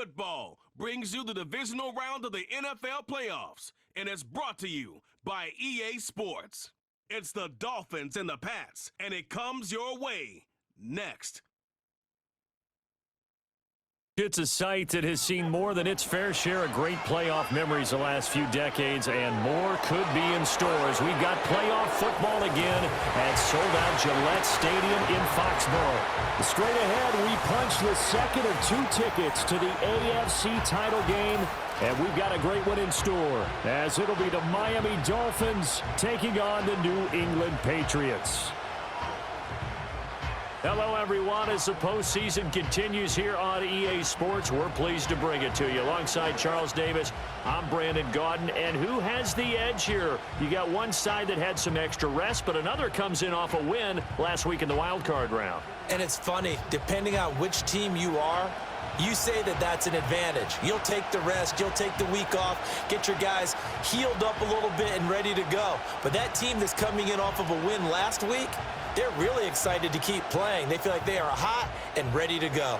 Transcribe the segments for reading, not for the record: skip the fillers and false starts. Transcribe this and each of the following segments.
Football brings you the divisional round of the NFL playoffs, and it's brought to you by EA Sports. It's the Dolphins and the Pats, and it comes your way next. It's a site that has seen more than its fair share of great playoff memories the last few decades, and more could be in store as we've got playoff football again at sold-out Gillette Stadium in Foxborough. Straight ahead, we punch the second of two tickets to the AFC title game, and we've got a great one in store, as it'll be the Miami Dolphins taking on the New England Patriots. Hello, everyone. As the postseason continues here on EA Sports, we're pleased to bring it to you. Alongside Charles Davis, I'm Brandon Gaudin. And who has the edge here? You got one side that had some extra rest, but another comes in off a win last week in the wild card round. And it's funny, depending on which team you are, you say that that's an advantage. You'll take the rest, you'll take the week off, get your guys healed up a little bit and ready to go. But that team that's coming in off of a win last week, they're really excited to keep playing. They feel like they are hot and ready to go.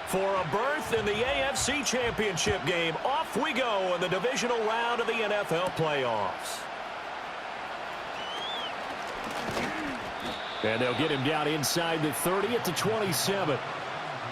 For a berth in the AFC Championship game, off we go in the divisional round of the NFL playoffs. And they'll get him down inside the 30 at the 27.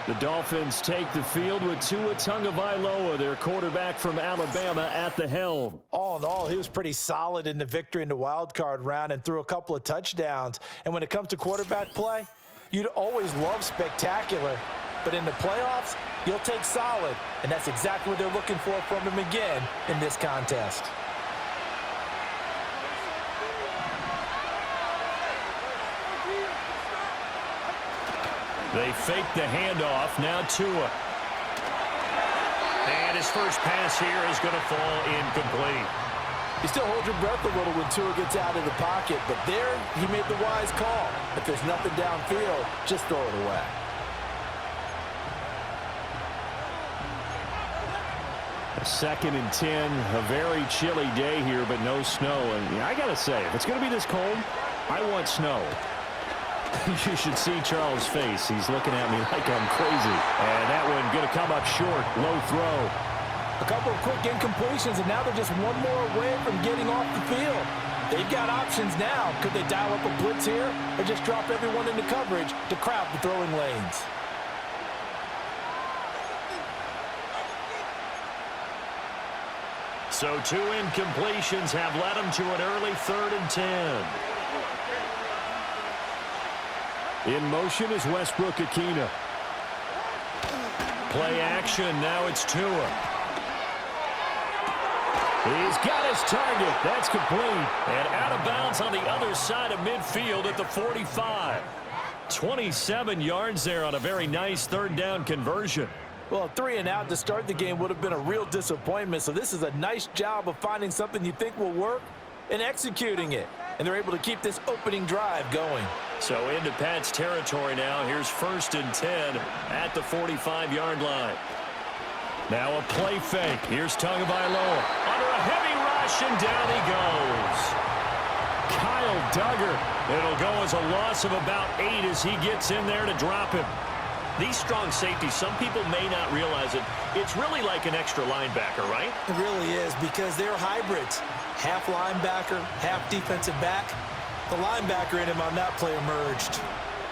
The Dolphins take the field with Tua Tagovailoa, their quarterback from Alabama, at the helm. All in all, he was pretty solid in the victory in the wild card round and threw a couple of touchdowns. And when it comes to quarterback play, you'd always love spectacular. But in the playoffs, you'll take solid. And that's exactly what they're looking for from him again in this contest. They fake the handoff. Now Tua. And his first pass here is going to fall incomplete. You still hold your breath a little when Tua gets out of the pocket, but there he made the wise call. If there's nothing downfield, just throw it away. A 2nd and 10, a very chilly day here, but no snow. And I got to say, if it's going to be this cold, I want snow. You should see Charles' face. He's looking at me like I'm crazy. And that one going to come up short. Low throw. A couple of quick incompletions, and now they're just one more away from getting off the field. They've got options now. Could they dial up a blitz here or just drop everyone into coverage to crowd the throwing lanes? So 2 incompletions have led them to an early 3rd and 10. In motion is Westbrook-Ikhine. Play action. Now it's Tua. He's got his target. That's complete. And out of bounds on the other side of midfield at the 45. 27 yards there on a very nice 3rd down conversion. Well, 3 and out to start the game would have been a real disappointment. So this is a nice job of finding something you think will work and executing it. And they're able to keep this opening drive going. So into Pat's territory now. Here's 1st and 10 at the 45-yard line. Now a play fake. Here's Tagovailoa under a heavy rush, and down he goes. Kyle Duggar. It'll go as a loss of about 8 as he gets in there to drop him. These strong safeties, some people may not realize it. It's really like an extra linebacker, right? It really is, because they're hybrids. Half linebacker, half defensive back. The linebacker in him on that play emerged.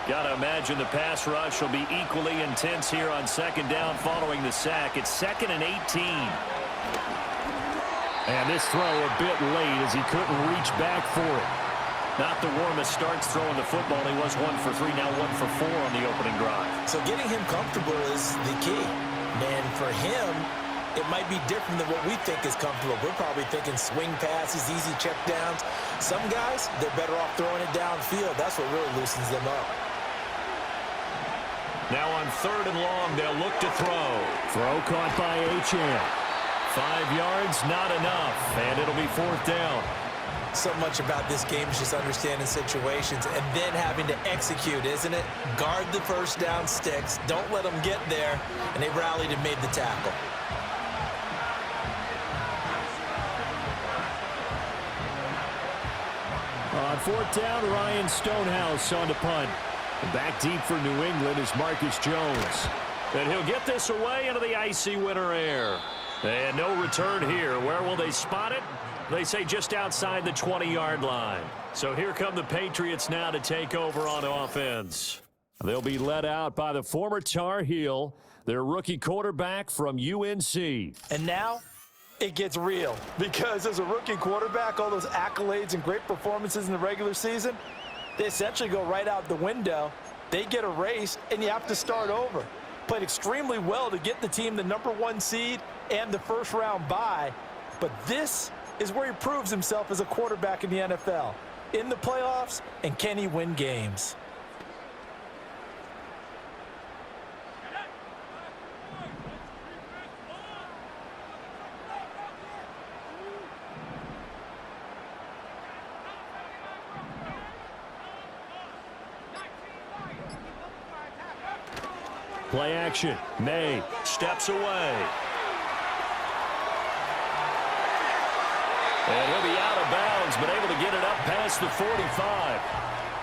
Got to imagine the pass rush will be equally intense here on 2nd down following the sack. It's 2nd and 18. And this throw a bit late as he couldn't reach back for it. Not the warmest starts throwing the football. He was 1 for 3, now 1 for 4 on the opening drive. So getting him comfortable is the key. And for him, it might be different than what we think is comfortable. We're probably thinking swing passes, easy check downs. Some guys, they're better off throwing it downfield. That's what really loosens them up. Now on 3rd and long, they'll look to throw. Throw caught by Achane. 5 yards, not enough. And it'll be 4th down. So much about this game is just understanding situations and then having to execute, isn't it? Guard the 1st down sticks. Don't let them get there. And they rallied and made the tackle. On 4th down, Ryan Stonehouse on the punt. Back deep for New England is Marcus Jones. And he'll get this away into the icy winter air. And no return here. Where will they spot it? They say just outside the 20-yard line. So here come the Patriots now to take over on offense. They'll be led out by the former Tar Heel, their rookie quarterback from UNC. And now it gets real, because as a rookie quarterback, all those accolades and great performances in the regular season, they essentially go right out the window. They get erased, and you have to start over. Played extremely well to get the team the #1 seed and the first-round bye. But this is where he proves himself as a quarterback in the NFL. In the playoffs, and can he win games? Play action. May steps away. And he'll be out of bounds, but able to get it up past the 45.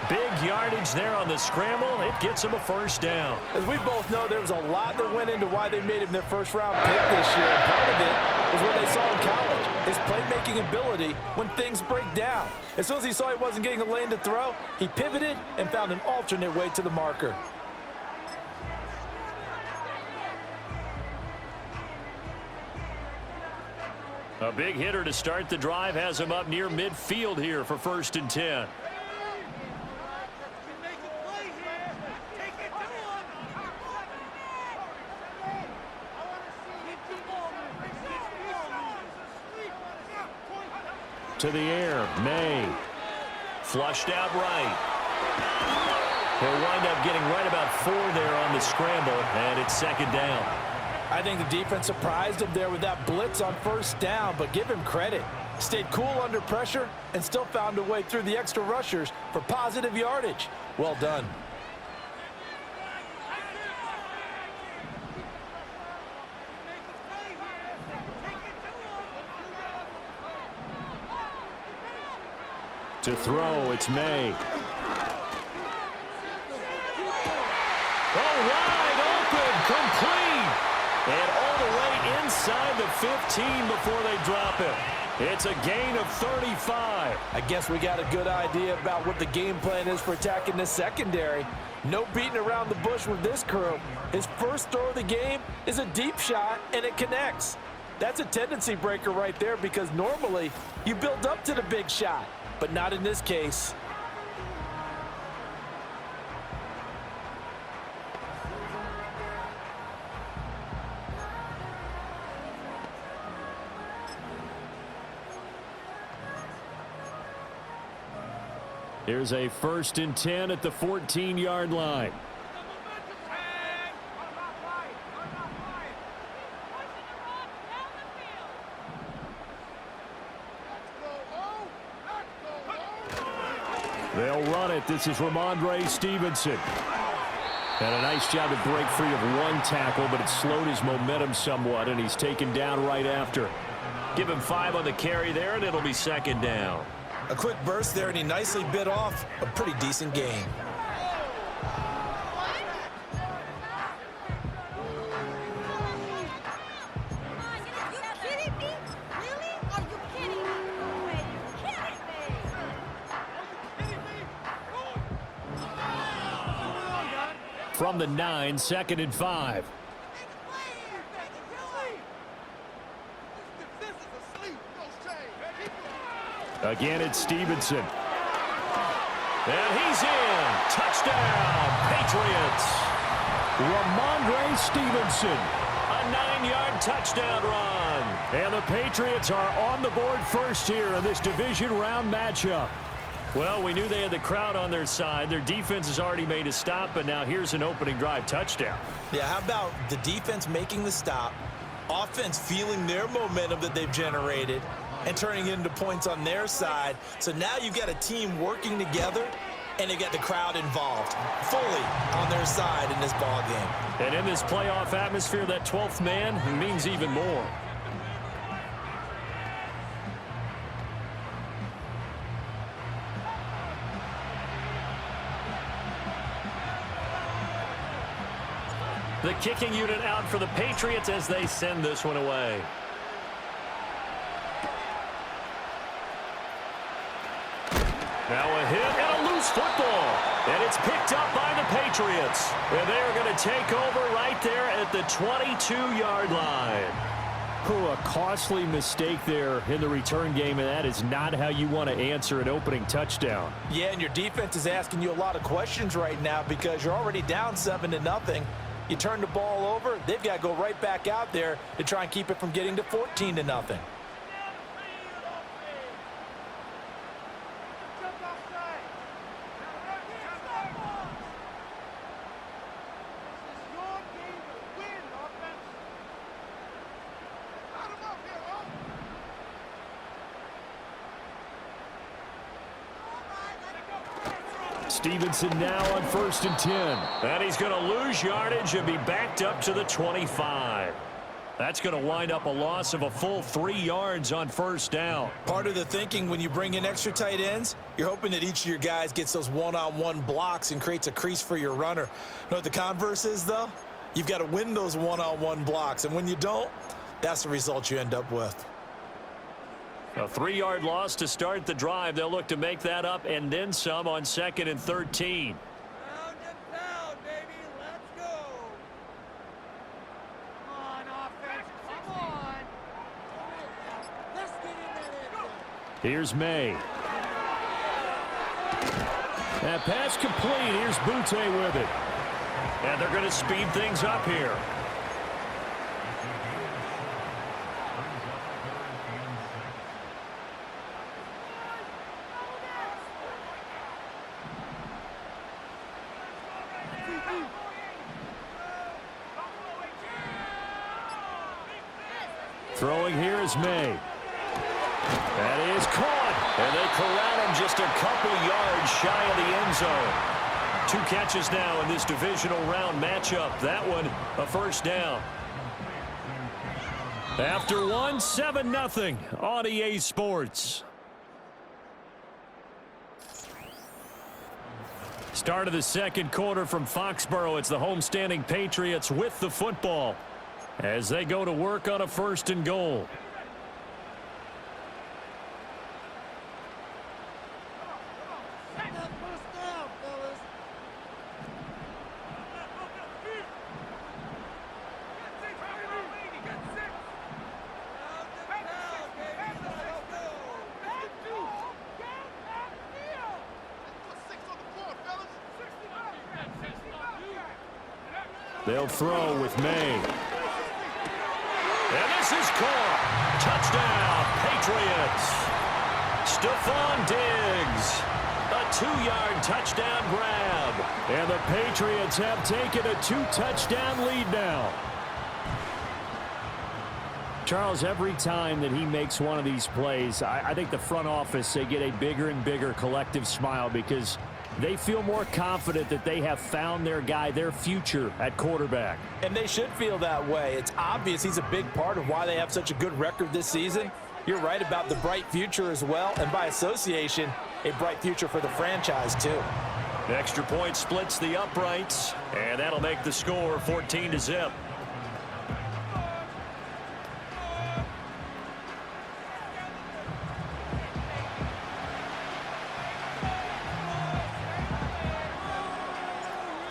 Big yardage there on the scramble. It gets him a first down. As we both know, there was a lot that went into why they made him their first-round pick this year. And part of it is what they saw in college, his playmaking ability when things break down. As soon as he saw he wasn't getting a lane to throw, he pivoted and found an alternate way to the marker. A big hitter to start the drive has him up near midfield here for 1st and 10. To the air, May. Flushed out right. He'll wind up getting right about 4 there on the scramble, and it's 2nd down. I think the defense surprised him there with that blitz on 1st down, but give him credit. Stayed cool under pressure and still found a way through the extra rushers for positive yardage. Well done. To throw, it's May. Oh, wide open, complete. And all the way inside the 15 before they drop it. It's a gain of 35. I guess we got a good idea about what the game plan is for attacking this secondary. No beating around the bush with this crew. His first throw of the game is a deep shot, and it connects. That's a tendency breaker right there, because normally you build up to the big shot, but not in this case. Here's a 1st and 10 at the 14-yard line. They'll run it. This is Ramondre Stevenson. And a nice job to break free of 1 tackle, but it slowed his momentum somewhat, and he's taken down right after. Give him 5 on the carry there, and it'll be 2nd down. A quick burst there, and he nicely bit off a pretty decent gain. From the 9, 2nd and 5. Again, it's Stevenson. And he's in. Touchdown, Patriots. Ramondre Stevenson. A 9-yard touchdown run. And the Patriots are on the board first here in this division round matchup. Well, we knew they had the crowd on their side. Their defense has already made a stop, but now here's an opening drive touchdown. Yeah, how about the defense making the stop, offense feeling their momentum that they've generated, and turning it into points on their side. So now you've got a team working together, and they've got the crowd involved fully on their side in this ball game. And in this playoff atmosphere, that 12th man means even more. The kicking unit out for the Patriots as they send this one away. Now a hit and a loose football. And it's picked up by the Patriots. And they're going to take over right there at the 22-yard line. A costly mistake there in the return game, and that is not how you want to answer an opening touchdown. Yeah, and your defense is asking you a lot of questions right now because you're already down 7-0. You turn the ball over, they've got to go right back out there to try and keep it from getting to 14-0. Stevenson now on 1st and 10. And he's going to lose yardage and be backed up to the 25. That's going to wind up a loss of a full 3 yards on 1st down. Part of the thinking when you bring in extra tight ends, you're hoping that each of your guys gets those one-on-one blocks and creates a crease for your runner. You know what the converse is, though? You've got to win those one-on-one blocks, and when you don't, that's the result you end up with. A 3-yard loss to start the drive. They'll look to make that up and then some on 2nd and 13. Pound and pound, baby. Let's go. Come on, offense. Come on. Let's get in that end. Here's May. That pass complete. Here's Butte with it. And they're going to speed things up here. Throwing here is May. That is caught. And they corral him just a couple yards shy of the end zone. 2 catches now in this divisional round matchup. That one a 1st down. After one, 7-0 on EA Sports. Start of the 2nd quarter from Foxborough. It's the homestanding Patriots with the football as they go to work on a 1st and goal. They'll throw with May. And this is caught. Touchdown, Patriots. Stephon Diggs. A 2-yard touchdown grab. And the Patriots have taken a 2-touchdown lead now. Charles, every time that he makes one of these plays, I think the front office, they get a bigger and bigger collective smile because they feel more confident that they have found their guy, their future at quarterback. And they should feel that way. It's obvious he's a big part of why they have such a good record this season. You're right about the bright future as well, and by association, a bright future for the franchise too. The extra point splits the uprights, and that'll make the score 14-0.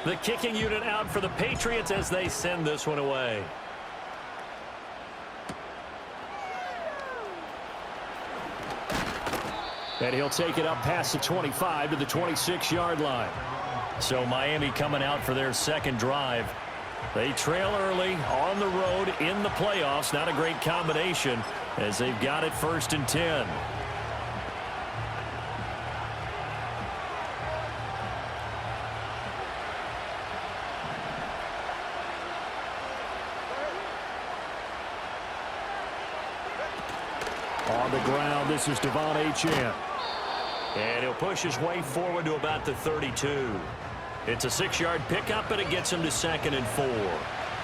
The kicking unit out for the Patriots as they send this one away. And he'll take it up past the 25 to the 26-yard line. So Miami coming out for their 2nd drive. They trail early on the road in the playoffs. Not a great combination as they've got it 1st and 10. On the ground, this is Devon Achane. And he'll push his way forward to about the 32. It's a 6-yard pickup, and it gets him to 2nd and 4.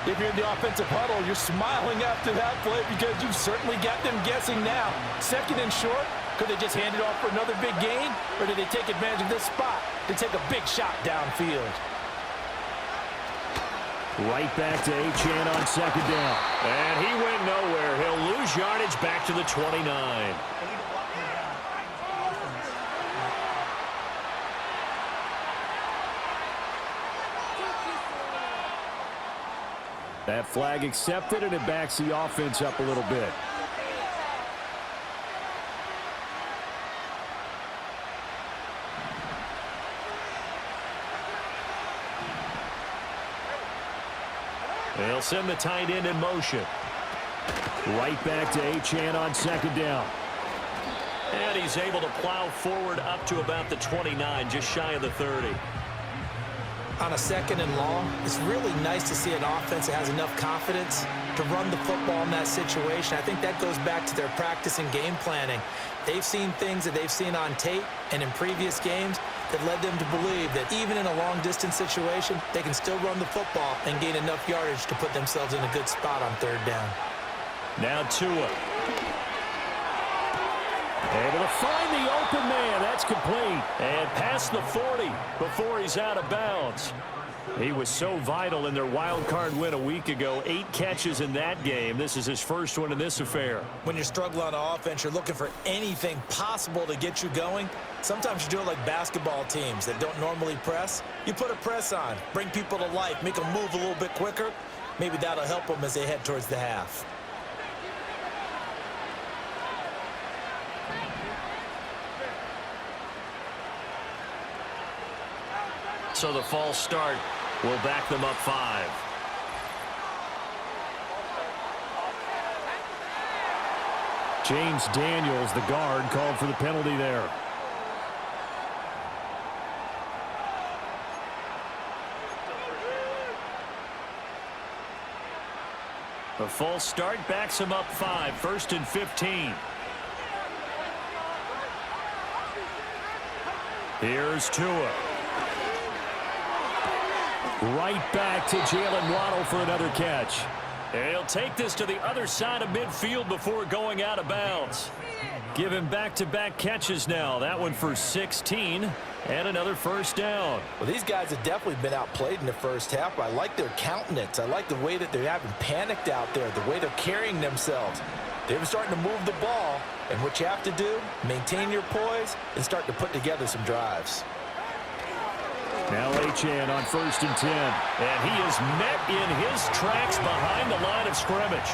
If you're in the offensive huddle, you're smiling after that play because you've certainly got them guessing now. 2nd and short, could they just hand it off for another big gain? Or did they take advantage of this spot to take a big shot downfield? Right back to Achane on second down. And he went nowhere. He'll lose yardage back to the 29. That flag accepted, and it backs the offense up a little bit. They'll send the tight end in motion. Right back to Achane on second down. And he's able to plow forward up to about the 29, just shy of the 30. On a second and long, it's really nice to see an offense that has enough confidence to run the football in that situation. I think that goes back to their practice and game planning. They've seen things that they've seen on tape and in previous games that led them to believe that even in a long-distance situation, they can still run the football and gain enough yardage to put themselves in a good spot on third down. Now Tua. Able to find the open man. That's complete. And past the 40 before he's out of bounds. He was so vital in their wild card win a week ago. 8 catches in that game. This is his first one in this affair. When you're struggling on offense, you're looking for anything possible to get you going. Sometimes you do it like basketball teams that don't normally press. You put a press on, bring people to life, make them move a little bit quicker. Maybe that'll help them as they head towards the half. So the false start will back them up 5. James Daniels, the guard, called for the penalty there. The false start backs him up 5, 1st and 15. Here's Tua. Right back to Jalen Waddle for another catch. And he'll take this to the other side of midfield before going out of bounds. Give him back-to-back catches now. That one for 16 and another first down. Well, these guys have definitely been outplayed in the first half. I like their countenance. I like the way that they haven't panicked out there, the way they're carrying themselves. They're starting to move the ball, and what you have to do, maintain your poise and start to put together some drives. Now Achane on 1st and 10. And he is met in his tracks behind the line of scrimmage.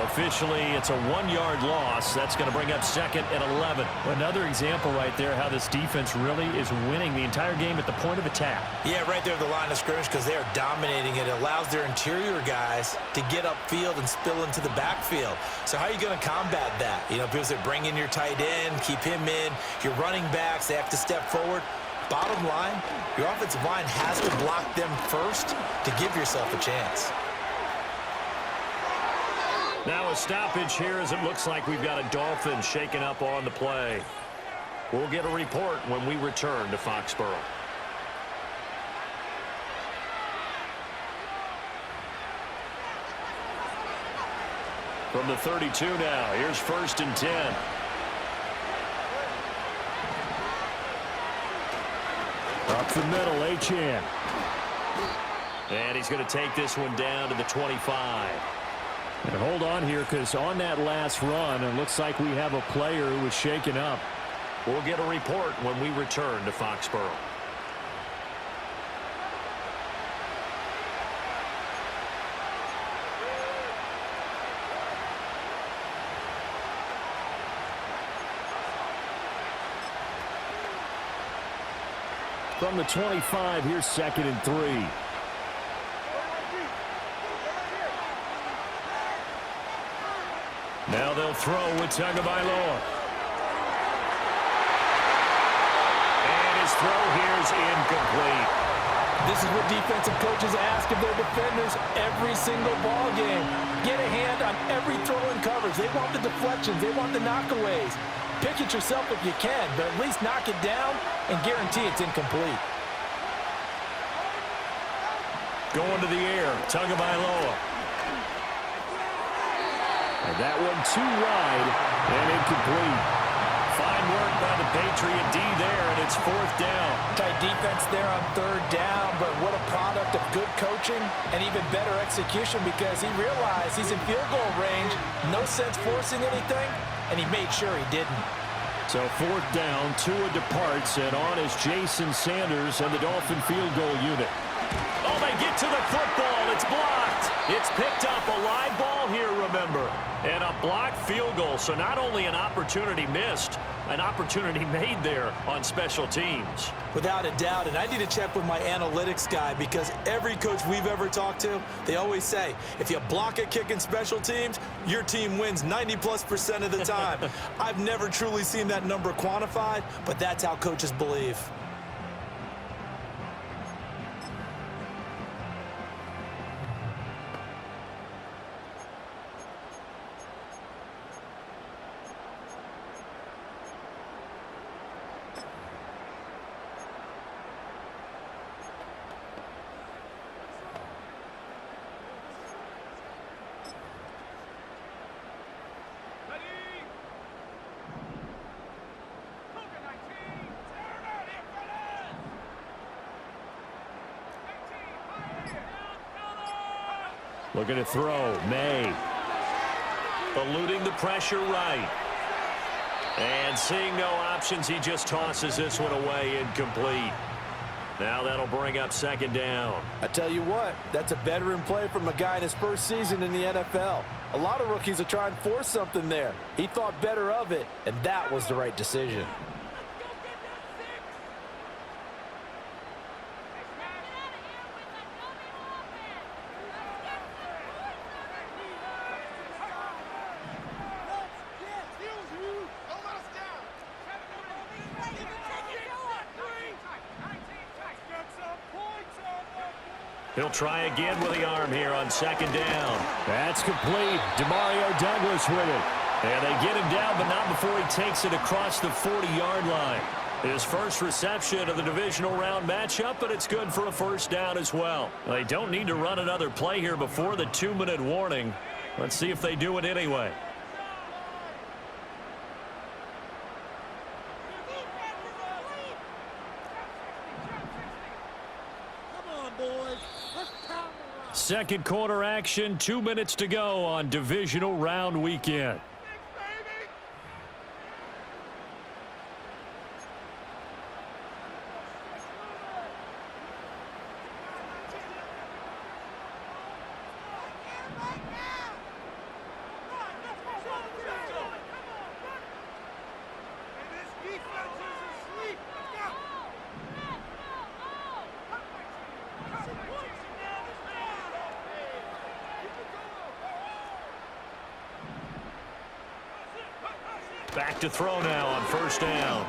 Officially, it's a 1-yard loss. That's going to bring up 2nd and 11. Another example right there how this defense really is winning the entire game at the point of attack. Yeah, right there at the line of scrimmage because they are dominating it. It allows their interior guys to get upfield and spill into the backfield. So how are you going to combat that? You know, because they bring in your tight end, keep him in. Your running backs, they have to step forward. Bottom line, your offensive line has to block them first to give yourself a chance. Now a stoppage here as it looks like we've got a Dolphins shaking up on the play. We'll get a report when we return to Foxborough. From the 32 now, here's 1st and 10. Up the middle, Achane. And he's going to take this one down to the 25. And hold on here because on that last run, it looks like we have a player who was shaken up. We'll get a report when we return to Foxborough. From the 25, here's 2nd and 3. Now they'll throw with Tagovailoa. And his throw here is incomplete. This is what defensive coaches ask of their defenders every single ball game. Get a hand on every throw and coverage. They want the deflections. They want the knockaways. Pick it yourself if you can, but at least knock it down and guarantee it's incomplete. Going to the air, Tagovailoa. And that one too wide and incomplete. Fine work by the Patriot D there, and it's fourth down. Tight defense there on third down, but what a product of good coaching and even better execution because he realized he's in field goal range, no sense forcing anything, and he made sure he didn't. So fourth down, Tua departs, and on is Jason Sanders and the Dolphin field goal unit. Oh, they get to the football. It's blocked. It's picked up. A live ball here, remember. And a blocked field goal. So not only an opportunity missed, an opportunity made there on special teams. Without a doubt, and I need to check with my analytics guy because every coach we've ever talked to, they always say, if you block a kick in special teams, your team wins 90+% of the time. I've never truly seen that number quantified, but that's how coaches believe. Looking to throw. May. Eluding the pressure right. And seeing no options, he just tosses this one away incomplete. Now that'll bring up second down. I tell you what, that's a veteran play from a guy in his first season in the NFL. A lot of rookies are trying to force something there. He thought better of it, and that was the right decision. He'll try again with the arm here on second down. That's complete. Demario Douglas with it. And they get him down, but not before he takes it across the 40-yard line. His first reception of the divisional round matchup, but it's good for a first down as well. They don't need to run another play here before the 2-minute warning. Let's see if they do it anyway. Second quarter action, 2 minutes to go on divisional round weekend. Back to throw now on first down.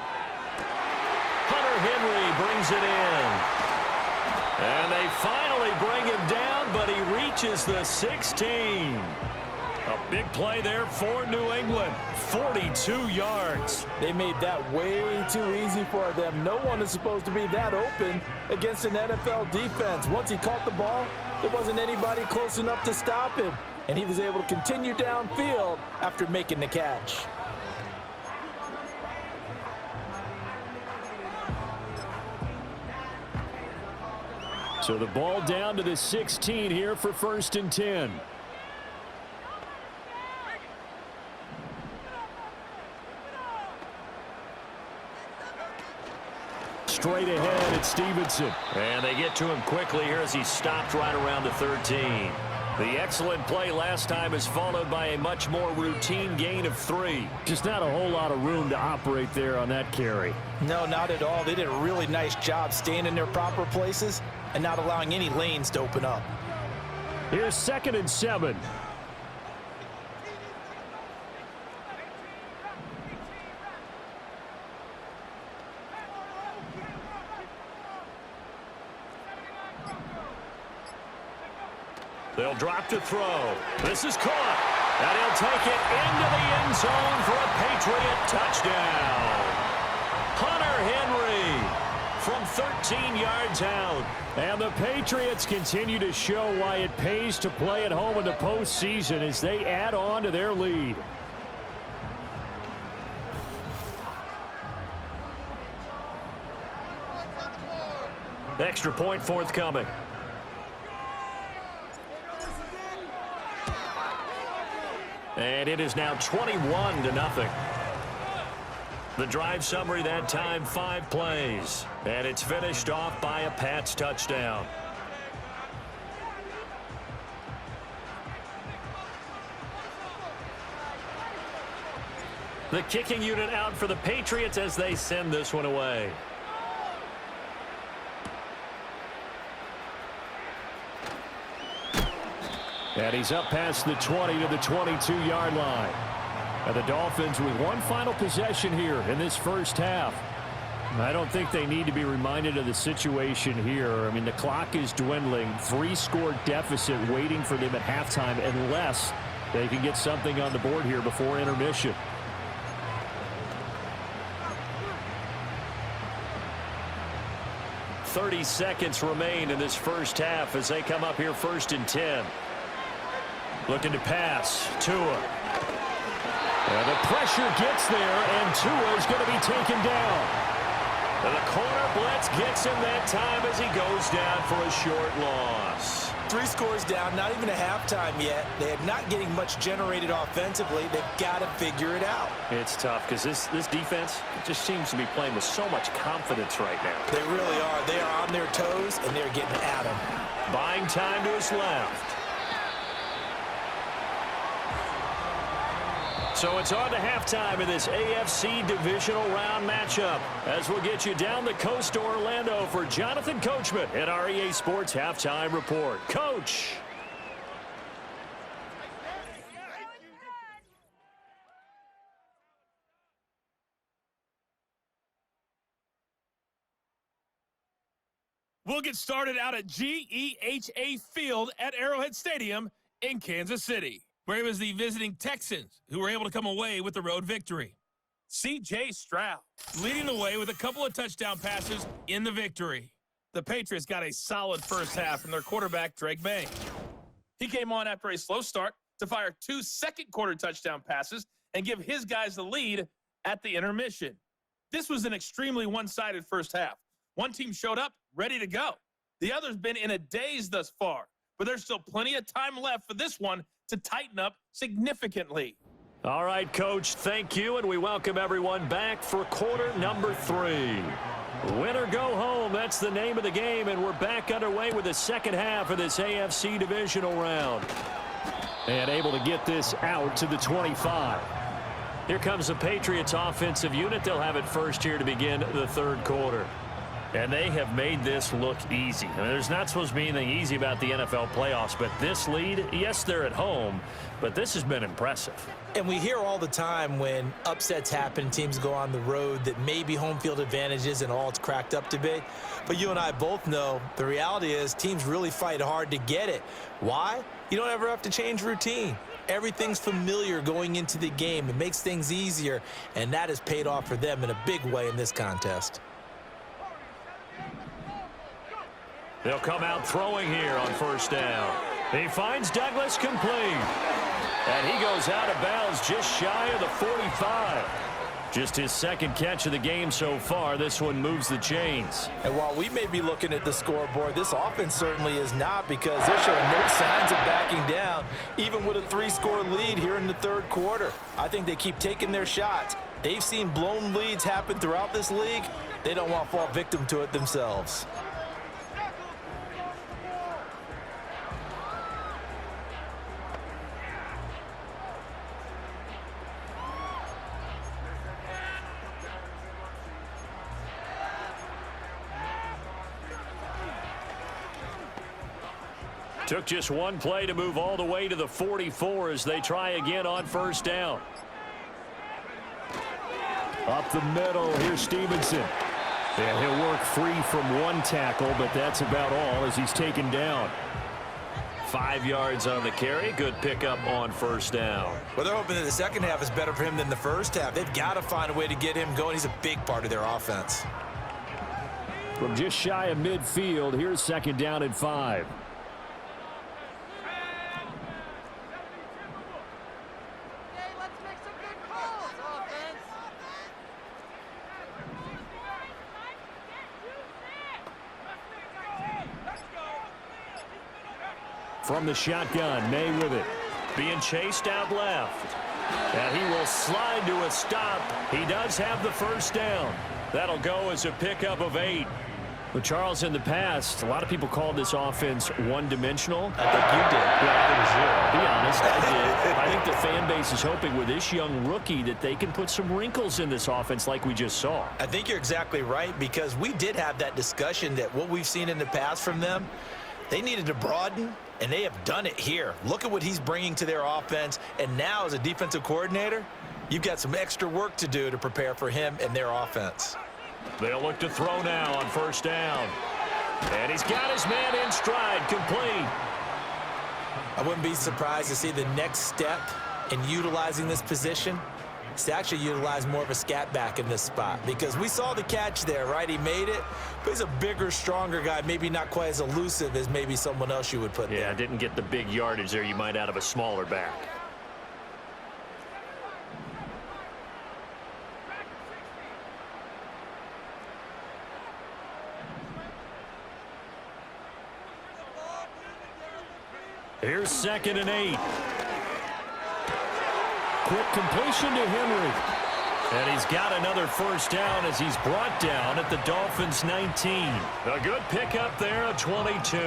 Hunter Henry brings it in. And they finally bring him down, but he reaches the 16. A big play there for New England. 42 yards. They made that way too easy for them. No one is supposed to be that open against an NFL defense. Once he caught the ball, there wasn't anybody close enough to stop him. And he was able to continue downfield after making the catch. So the ball down to the 16 here for first and 10. Straight ahead, it's Stevenson. And they get to him quickly here as he stopped right around the 13. The excellent play last time is followed by a much more routine gain of 3. Just not a whole lot of room to operate there on that carry. No, not at all. They did a really nice job staying in their proper places and not allowing any lanes to open up. Here's second and 7. They'll drop to throw. This is caught. And he'll take it into the end zone for a Patriot touchdown. Hunter Henry from 13 yards out. And the Patriots continue to show why it pays to play at home in the postseason as they add on to their lead. Extra point forthcoming. And it is now 21-0. The drive summary that time, 5 plays. And it's finished off by a Pats touchdown. The kicking unit out for the Patriots as they send this one away. And he's up past the 20 to the 22-yard line. And the Dolphins with one final possession here in this first half. I don't think they need to be reminded of the situation here. I mean, the clock is dwindling. 3-score deficit waiting for them at halftime unless they can get something on the board here before intermission. .30 seconds remain in this first half as they come up here 1st and 10. Looking to pass. Tua. And the pressure gets there, and Tua is going to be taken down. And the corner blitz gets him that time as he goes down for a short loss. 3 scores down, not even a halftime yet. They are not getting much generated offensively. They've got to figure it out. It's tough because this defense just seems to be playing with so much confidence right now. They really are. They are on their toes, and they're getting at them. Buying time to his left. So it's on to halftime in this AFC Divisional Round matchup as we'll get you down the coast to Orlando for Jonathan Coachman at our EA Sports Halftime Report. Coach. We'll get started out at GEHA Field at Arrowhead Stadium in Kansas City, where it was the visiting Texans who were able to come away with the road victory. C.J. Stroud leading the way with a couple of touchdown passes in the victory. The Patriots got a solid first half from their quarterback, Drake May. He came on after a slow start to fire 2 second-quarter touchdown passes and give his guys the lead at the intermission. This was an extremely one-sided first half. One team showed up ready to go. The other's been in a daze thus far, but there's still plenty of time left for this one to tighten up significantly. All right, Coach, thank you, and we welcome everyone back for quarter number 3. Win or go home, that's the name of the game, and we're back underway with the second half of this AFC Divisional Round. And able to get this out to the 25. Here comes the Patriots offensive unit. They'll have it first here to begin the third quarter. And they have made this look easy. I mean, there's not supposed to be anything easy about the NFL playoffs, but this lead, yes, they're at home, but this has been impressive. And we hear all the time when upsets happen, teams go on the road, that maybe home field advantage isn't all it's cracked up to be. But you and I both know the reality is teams really fight hard to get it. Why? You don't ever have to change routine. Everything's familiar going into the game. It makes things easier, and that has paid off for them in a big way in this contest. They'll come out throwing here on first down. He finds Douglas complete. And he goes out of bounds just shy of the 45. Just his second catch of the game so far. This one moves the chains. And while we may be looking at the scoreboard, this offense certainly is not, because they're showing no signs of backing down, even with a 3-score lead here in the third quarter. I think they keep taking their shots. They've seen blown leads happen throughout this league. They don't want to fall victim to it themselves. Took just one play to move all the way to the 44 as they try again on first down. Up the middle, here's Stevenson. And he'll work free from one tackle, but that's about all as he's taken down. 5 yards on the carry. Good pickup on first down. Well, they're hoping that the second half is better for him than the first half. They've got to find a way to get him going. He's a big part of their offense. From just shy of midfield, here's second down and 5. From the shotgun, May with it. Being chased out left. And he will slide to a stop. He does have the first down. That'll go as a pickup of 8. But Charles, in the past, a lot of people called this offense one-dimensional. I think you did. Yeah, it was you. Be honest, I did. I think the fan base is hoping with this young rookie that they can put some wrinkles in this offense like we just saw. I think you're exactly right, because we did have that discussion that what we've seen in the past from them, they needed to broaden, and they have done it here. Look at what he's bringing to their offense, and now as a defensive coordinator, you've got some extra work to do to prepare for him and their offense. They'll look to throw now on first down. And he's got his man in stride, complete. I wouldn't be surprised to see the next step in utilizing this position is to actually utilize more of a scat back in this spot, because we saw the catch there, right? He made it, but he's a bigger, stronger guy, maybe not quite as elusive as maybe someone else you would put there. Yeah, didn't get the big yardage there you might out of a smaller back. Here's 2nd and 8. Quick completion to Henry. And he's got another first down as he's brought down at the Dolphins' 19. A good pickup there at 22.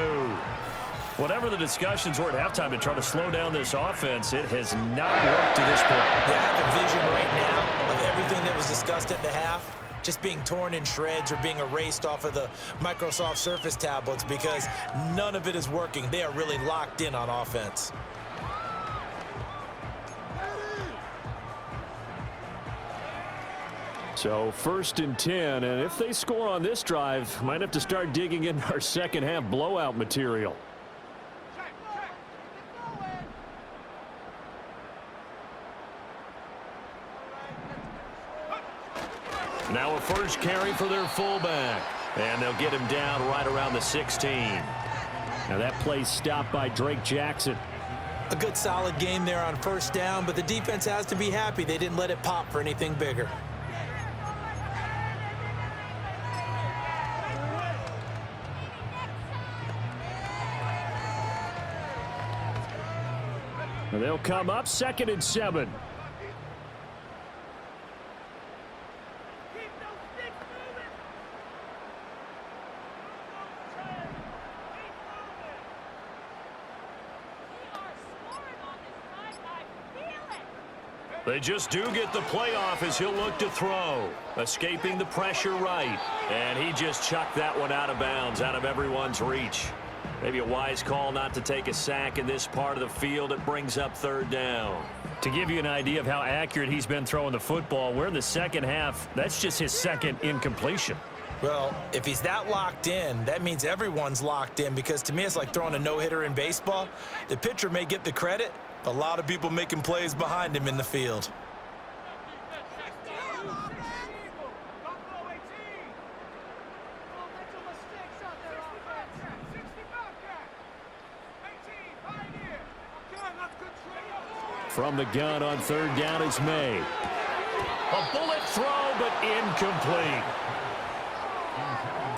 Whatever the discussions were at halftime to try to slow down this offense, it has not worked to this point. They have a vision right now of everything that was discussed at the half just being torn in shreds or being erased off of the Microsoft Surface tablets, because none of it is working. They are really locked in on offense. So 1st and 10, and if they score on this drive, might have to start digging in our second half blowout material. Now a first carry for their fullback. And they'll get him down right around the 16. Now that play's stopped by Drake Jackson. A good solid game there on first down, but the defense has to be happy they didn't let it pop for anything bigger. And they'll come up 2nd and 7. They just do get the playoff as he'll look to throw. Escaping the pressure right. And he just chucked that one out of bounds, out of everyone's reach. Maybe a wise call not to take a sack in this part of the field. It brings up 3rd down. To give you an idea of how accurate he's been throwing the football, we're in the second half. That's just his 2nd incompletion. Well, if he's that locked in, that means everyone's locked in, because to me it's like throwing a no-hitter in baseball. The pitcher may get the credit, but a lot of people making plays behind him in the field. From the gun on 3rd down is May. A bullet throw, but incomplete.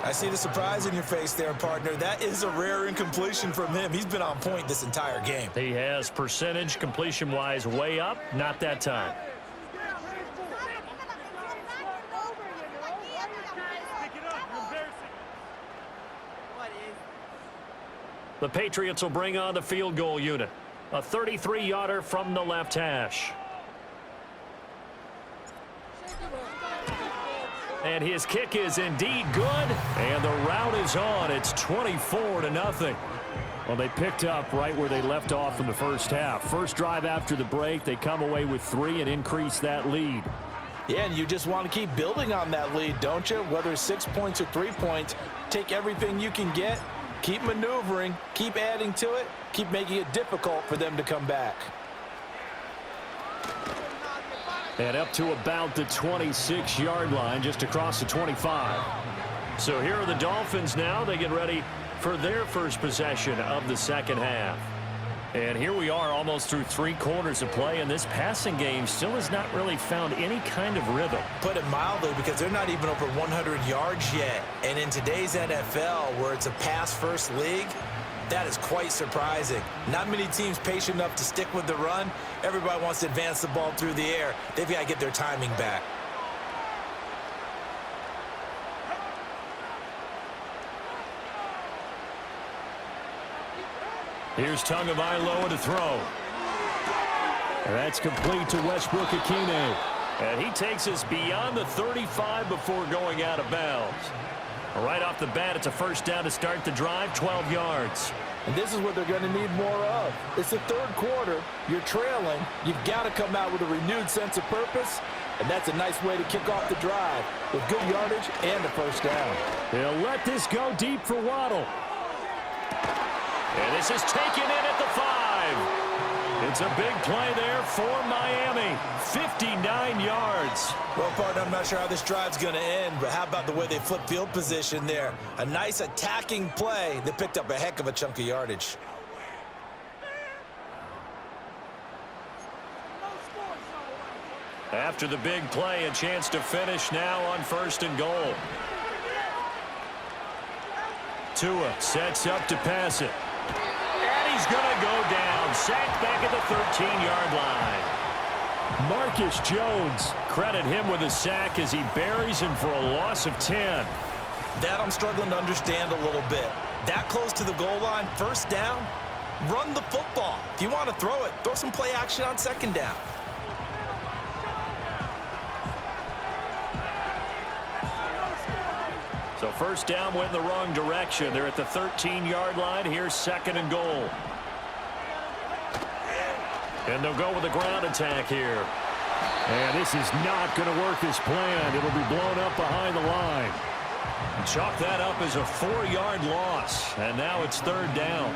I see the surprise in your face there, partner. That is a rare incompletion from him. He's been on point this entire game. He has percentage completion-wise way up. Not that time. The Patriots will bring on the field goal unit. A 33-yarder from the left hash. And his kick is indeed good. And the route is on. It's 24-0. Well, they picked up right where they left off in the first half. First drive after the break, they come away with 3 and increase that lead. Yeah, and you just want to keep building on that lead, don't you? Whether it's 6 points or 3 points, take everything you can get, keep maneuvering, keep adding to it, keep making it difficult for them to come back. And up to about the 26-yard line, just across the 25. So here are the Dolphins now. They get ready for their first possession of the second half. And here we are almost through 3 quarters of play, and this passing game still has not really found any kind of rhythm. Put it mildly, because they're not even over 100 yards yet. And in today's NFL, where it's a pass-first league, That is quite surprising. Not many teams patient enough to stick with the run. Everybody wants to advance the ball through the air. They've got to get their timing back. Here's Tagovailoa to throw. And that's complete to Westbrook-Ikhine. And he takes us beyond the 35 before going out of bounds. Right off the bat, it's a first down to start the drive, 12 yards. And this is what they're going to need more of. It's the third quarter. You're trailing. You've got to come out with a renewed sense of purpose. And that's a nice way to kick off the drive with good yardage and a first down. They'll let this go deep for Waddle. And this is taken in at the 5. It's a big play there for Miami. 59 yards. Well, partner, I'm not sure how this drive's going to end, but how about the way they flip field position there? A nice attacking play that picked up a heck of a chunk of yardage. After the big play, a chance to finish now on 1st and goal. Tua sets up to pass it. And he's going to go down. Sacked back at the 13-yard line. Marcus Jones, credit him with a sack as he buries him for a loss of 10. That I'm struggling to understand a little bit. That close to the goal line, first down, run the football. If you want to throw it, throw some play action on 2nd down. So first down went in the wrong direction. They're at the 13-yard line. Here's 2nd and goal. And they'll go with a ground attack here. And this is not going to work as planned. It'll be blown up behind the line. Chalk that up as a 4-yard loss. And now it's 3rd down.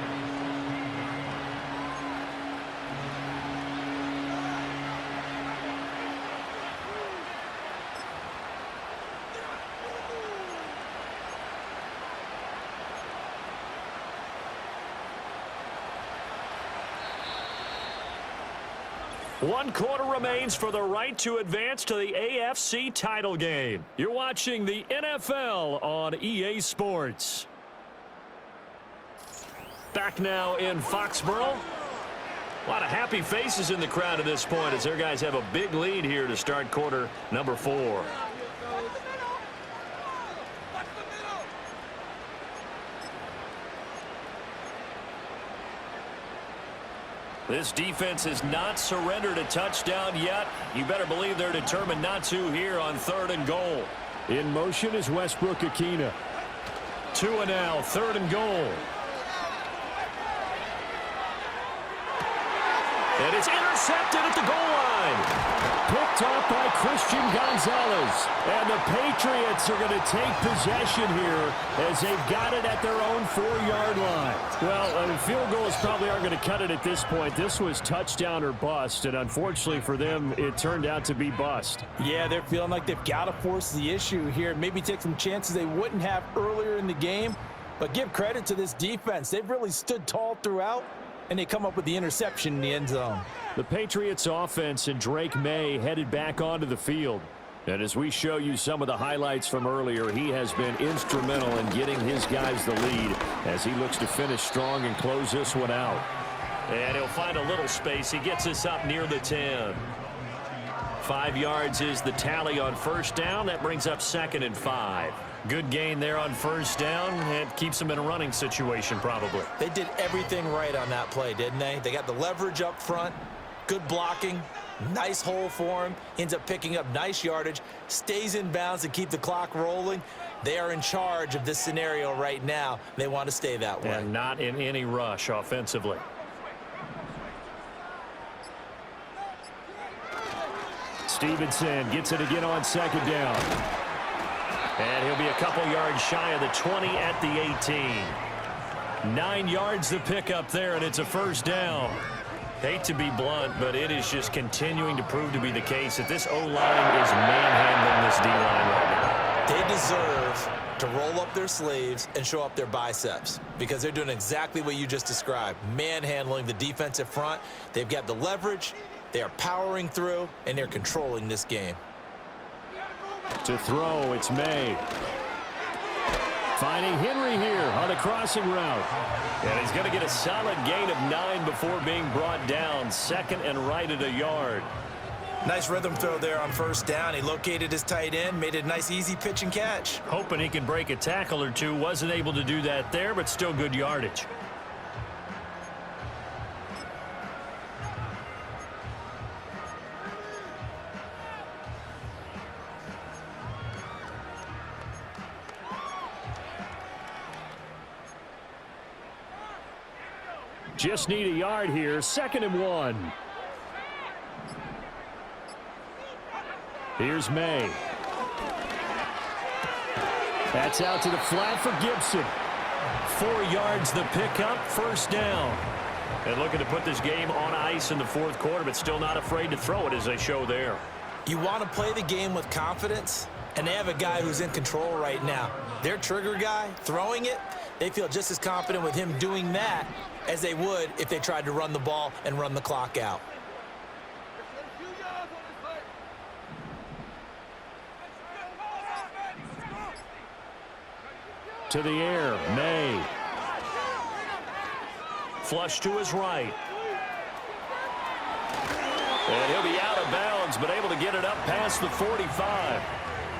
One quarter remains for the right to advance to the AFC title game. You're watching the NFL on EA Sports. Back now in Foxborough. A lot of happy faces in the crowd at this point as their guys have a big lead here to start quarter number 4. This defense has not surrendered a touchdown yet. You better believe they're determined not to here on 3rd and goal. In motion is Westbrook-Ikhine. Tua now, 3rd and goal. And it's intercepted at the goal line. Picked up by Christian Gonzalez. And the Patriots are going to take possession here as they've got it at their own 4-yard line. Well, field goals probably aren't going to cut it at this point. This was touchdown or bust, and unfortunately for them, it turned out to be bust. Yeah, they're feeling like they've got to force the issue here. Maybe take some chances they wouldn't have earlier in the game. But give credit to this defense. They've really stood tall throughout, and they come up with the interception in the end zone. The Patriots offense and Drake May headed back onto the field. And as we show you some of the highlights from earlier, he has been instrumental in getting his guys the lead as he looks to finish strong and close this one out. And he'll find a little space. He gets us up near the 10. 5 yards is the tally on first down. That brings up 2nd and 5. Good gain there on first down. It keeps them in a running situation probably. They did everything right on that play, didn't they? They got the leverage up front, good blocking, nice hole for him, ends up picking up nice yardage, stays in bounds to keep the clock rolling. They are in charge of this scenario right now. They want to stay that way. And not in any rush offensively. Stevenson gets it again on 2nd down. And he'll be a couple yards shy of the 20 at the 18. 9 yards to pick up there, and it's a first down. Hate to be blunt, but it is just continuing to prove to be the case that this O-line is manhandling this D-line right now. They deserve to roll up their sleeves and show up their biceps because they're doing exactly what you just described, manhandling the defensive front. They've got the leverage, they are powering through, and they're controlling this game. To throw, it's May. Finding Henry here on the crossing route. And he's going to get a solid gain of 9 before being brought down. Second and right at a yard. Nice rhythm throw there on first down. He located his tight end, made it a nice easy pitch and catch. Hoping he can break a tackle or two. Wasn't able to do that there, but still good yardage. Just need a yard here. 2nd and 1. Here's May. That's out to the flat for Gibson. 4 yards the pickup, first down. And looking to put this game on ice in the 4th quarter, but still not afraid to throw it as they show there. You want to play the game with confidence, and they have a guy who's in control right now. Their trigger guy, throwing it, they feel just as confident with him doing that as they would if they tried to run the ball and run the clock out. To the air, May. Flush to his right. And he'll be out of bounds, but able to get it up past the 45.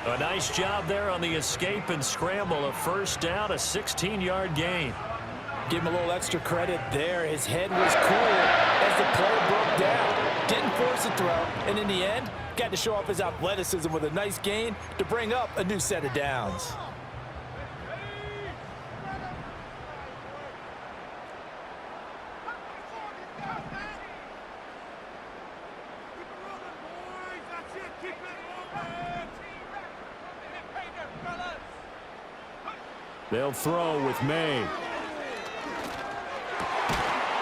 A nice job there on the escape and scramble. A first down, a 16-yard gain. Give him a little extra credit there. His head was cool as the play broke down. Didn't force a throw, and in the end, got to show off his athleticism with a nice gain to bring up a new set of downs. They'll throw with May.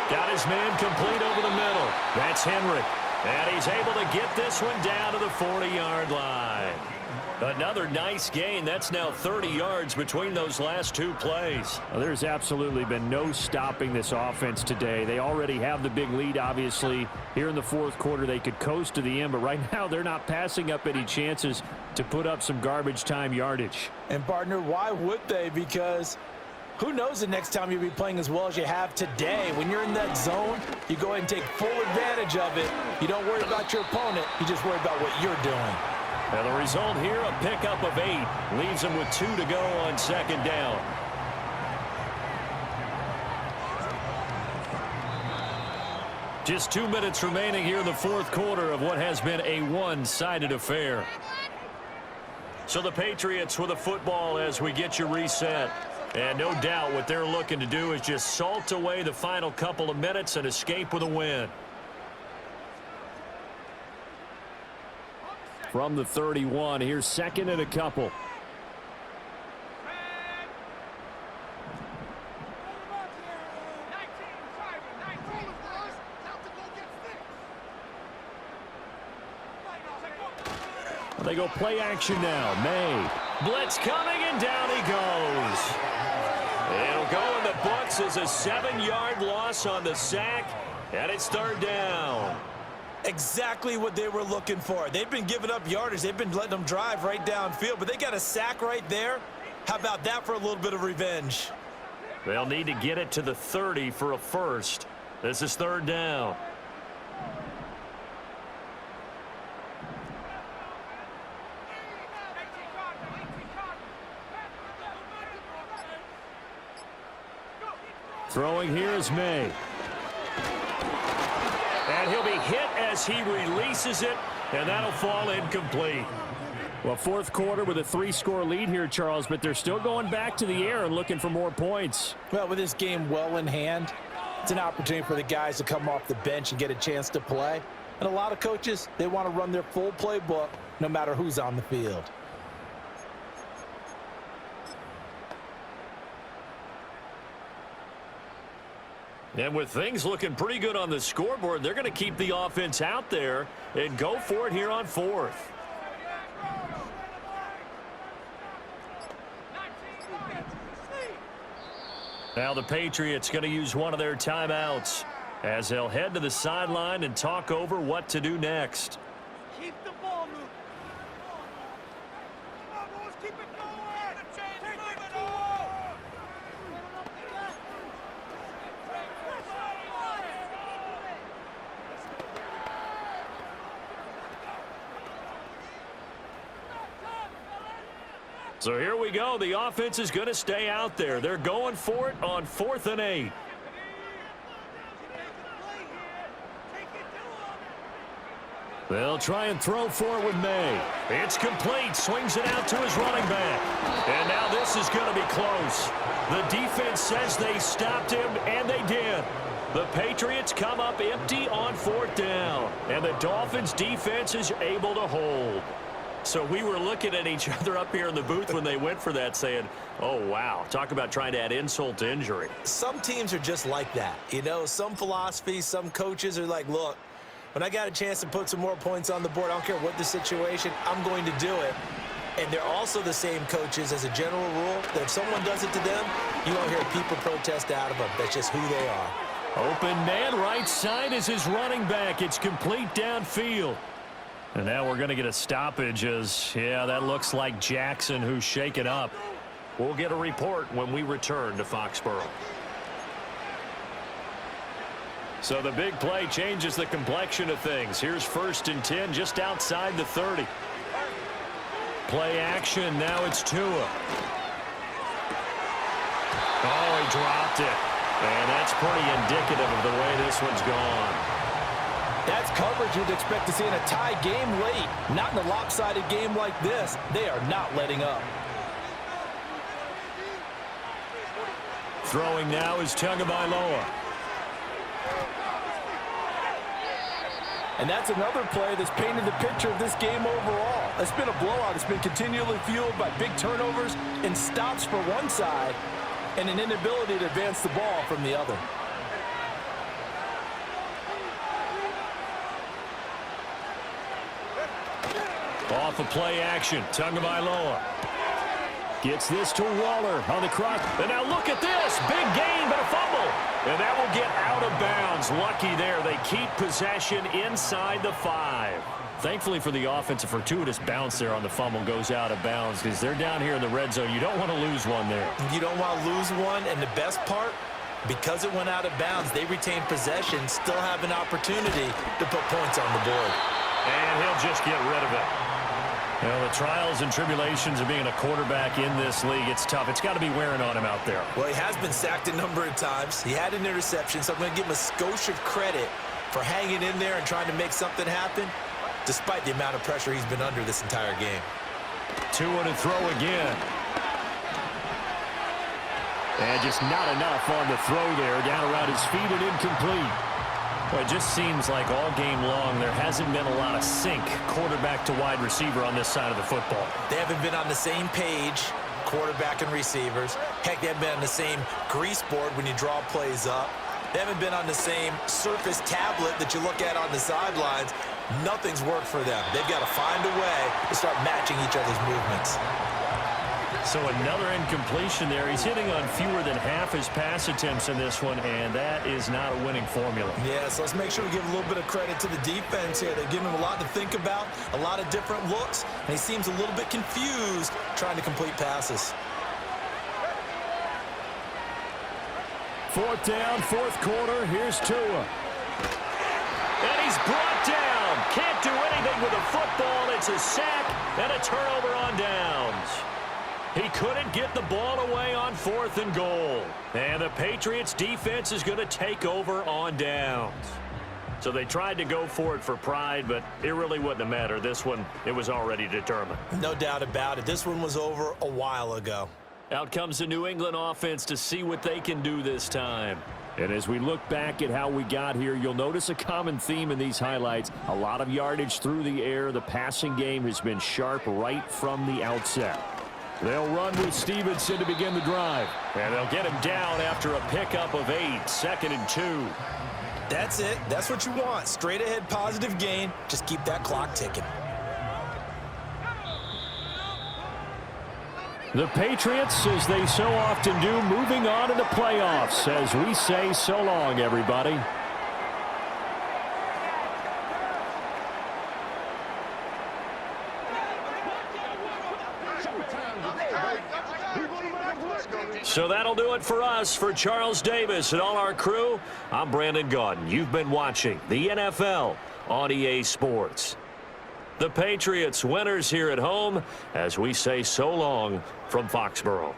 Got his man complete over the middle. That's Henry. And he's able to get this one down to the 40-yard line. Another nice gain. That's now 30 yards between those last 2 plays. Well, there's absolutely been no stopping this offense today. They already have the big lead, obviously. Here in the 4th quarter, they could coast to the end, but right now they're not passing up any chances to put up some garbage time yardage. And, partner, why would they? Because who knows the next time you'll be playing as well as you have today. When you're in that zone, you go ahead and take full advantage of it. You don't worry about your opponent. You just worry about what you're doing. And the result here, a pickup of 8. Leaves them with 2 to go on 2nd down. Just 2 minutes remaining here in the 4th quarter of what has been a one-sided affair. So the Patriots with the football as we get you reset. And no doubt what they're looking to do is just salt away the final couple of minutes and escape with a win. From the 31, here's 2nd and a couple. They go play action now. May. Blitz coming, and down he goes. It'll go in the books as a 7-yard loss on the sack, and it's 3rd down. Exactly what they were looking for. They've been giving up yardage. They've been letting them drive right downfield, but they got a sack right there. How about that for a little bit of revenge? They'll need to get it to the 30 for a first. This is 3rd down. Throwing here is May. And he'll be hit as he releases it, and that'll fall incomplete. Well, 4th quarter with a 3-score lead here, Charles, but they're still going back to the air and looking for more points. Well, with this game well in hand, it's an opportunity for the guys to come off the bench and get a chance to play. And a lot of coaches, they want to run their full playbook no matter who's on the field. And with things looking pretty good on the scoreboard, they're going to keep the offense out there and go for it here on 4th. Now the Patriots going to use one of their timeouts as they'll head to the sideline and talk over what to do next. Keep the ball moving. Come on, boys, keep it going. Keep it going. So here we go. The offense is going to stay out there. They're going for it on 4th and 8. They'll try and throw for it with May. It's complete. Swings it out to his running back. And now this is going to be close. The defense says they stopped him, and they did. The Patriots come up empty on 4th down. And the Dolphins defense is able to hold. So we were looking at each other up here in the booth when they went for that saying, oh, wow, talk about trying to add insult to injury. Some teams are just like that. You know, some philosophies, some coaches are like, look, when I got a chance to put some more points on the board, I don't care what the situation, I'm going to do it. And they're also the same coaches as a general rule that if someone does it to them, you won't hear people protest out of them. That's just who they are. Open man, right side is his running back. It's complete downfield. And now we're going to get a stoppage as, yeah, that looks like Jackson who's shaken up. We'll get a report when we return to Foxborough. So the big play changes the complexion of things. Here's 1st and 10 just outside the 30. Play action. Now it's Tua. Oh, he dropped it. And that's pretty indicative of the way this one's gone. That's coverage you'd expect to see in a tie game late. Not in a lopsided game like this. They are not letting up. Throwing now is Tagovailoa. And that's another play that's painted the picture of this game overall. It's been a blowout. It's been continually fueled by big turnovers and stops for one side and an inability to advance the ball from the other. Off of play action, Tagovailoa gets this to Waller on the cross. And now look at this. Big gain, but a fumble. And that will get out of bounds. Lucky there. They keep possession inside the 5. Thankfully for the offense, a fortuitous bounce there on the fumble goes out of bounds because they're down here in the red zone. You don't want to lose one there. You don't want to lose one, and the best part, because it went out of bounds, they retain possession, still have an opportunity to put points on the board. And he'll just get rid of it. You know, the trials and tribulations of being a quarterback in this league, it's tough. It's got to be wearing on him out there. Well, he has been sacked a number of times. He had an interception, so I'm going to give him a skosh of credit for hanging in there and trying to make something happen, despite the amount of pressure he's been under this entire game. Tua to throw again. And just not enough on the throw there. Down around his feet and incomplete. Well, it just seems like all game long there hasn't been a lot of sync quarterback to wide receiver on this side of the football. They haven't been on the same page, quarterback and receivers. Heck, they haven't been on the same grease board when you draw plays up. They haven't been on the same Surface tablet that you look at on the sidelines. Nothing's worked for them. They've got to find a way to start matching each other's movements. So another incompletion there. He's hitting on fewer than half his pass attempts in this one, and that is not a winning formula. Yeah, so let's make sure we give a little bit of credit to the defense here. They're giving him a lot to think about, a lot of different looks, and he seems a little bit confused trying to complete passes. 4th down, 4th quarter. Here's Tua. And he's brought down. Can't do anything with a football. It's a sack and a turnover on downs. He couldn't get the ball away on 4th and goal. And the Patriots defense is going to take over on downs. So they tried to go for it for pride, but it really wouldn't have mattered. This one, it was already determined. No doubt about it. This one was over a while ago. Out comes the New England offense to see what they can do this time. And as we look back at how we got here, you'll notice a common theme in these highlights. A lot of yardage through the air. The passing game has been sharp right from the outset. They'll run with Stevenson to begin the drive. And they'll get him down after a pickup of 8, 2nd and 2. That's it. That's what you want. Straight ahead positive gain. Just keep that clock ticking. The Patriots, as they so often do, moving on to the playoffs. As we say so long, everybody. So that'll do it for us. For Charles Davis and all our crew, I'm Brandon Gaudin. You've been watching the NFL on EA Sports. The Patriots winners here at home as we say so long from Foxborough.